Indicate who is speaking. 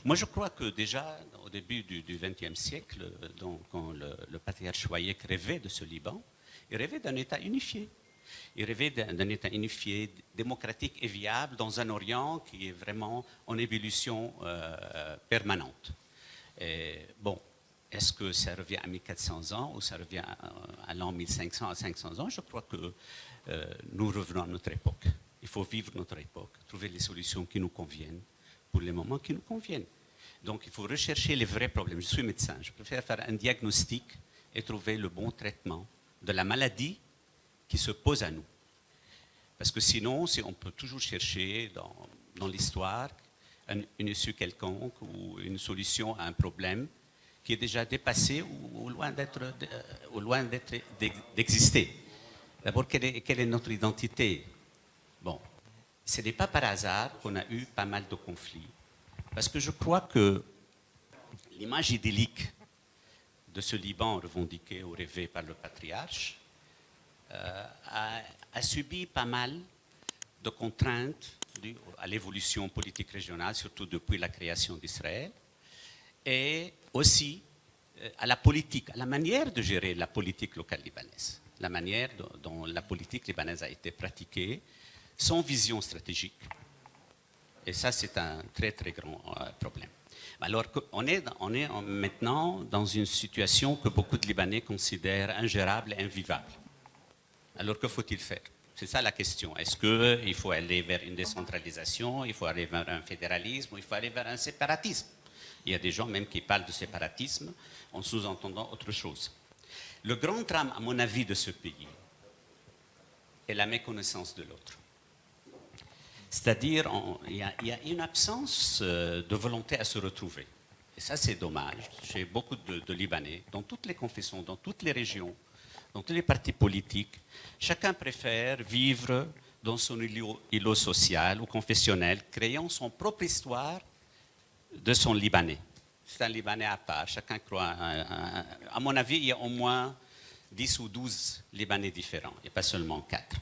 Speaker 1: Moi, je crois que déjà, au début du XXe siècle, donc, quand le patriarche Chouaïek rêvait de ce Liban, il rêvait d'un État unifié. Il rêvait d'un État unifié, démocratique et viable dans un Orient qui est vraiment en ébullition permanente. Et, bon, est-ce que ça revient à 1400 ans ou ça revient à l'an 1500 à 500 ans? Je crois que nous revenons à notre époque. Il faut vivre notre époque, trouver les solutions qui nous conviennent pour les moments qui nous conviennent. Donc il faut rechercher les vrais problèmes. Je suis médecin, je préfère faire un diagnostic et trouver le bon traitement de la maladie qui se pose à nous. Parce que sinon, on peut toujours chercher dans l'histoire une issue quelconque ou une solution à un problème qui est déjà dépassé ou loin d'exister. D'abord, quelle est notre identité? Bon, ce n'est pas par hasard qu'on a eu pas mal de conflits. Parce que je crois que l'image idyllique de ce Liban revendiqué ou rêvé par le patriarche a subi pas mal de contraintes dues à l'évolution politique régionale, surtout depuis la création d'Israël, et aussi à la politique, à la manière de gérer la politique locale libanaise, la manière dont la politique libanaise a été pratiquée, sans vision stratégique. Et ça, c'est un très, très grand problème. Alors on est maintenant dans une situation que beaucoup de Libanais considèrent ingérable et invivable. Alors que faut-il faire? C'est ça la question. Est-ce qu'il faut aller vers une décentralisation, il faut aller vers un fédéralisme, ou il faut aller vers un séparatisme? Il y a des gens même qui parlent de séparatisme en sous-entendant autre chose. Le grand drame, à mon avis, de ce pays est la méconnaissance de l'autre. C'est-à-dire, il y a une absence de volonté à se retrouver. Et ça, c'est dommage. Chez beaucoup de Libanais, dans toutes les confessions, dans toutes les régions, dans tous les partis politiques, chacun préfère vivre dans son îlot social ou confessionnel, créant son propre histoire de son Libanais. C'est un Libanais à part. Chacun croit. À mon avis, il y a au moins 10 ou 12 Libanais différents, et pas seulement 4.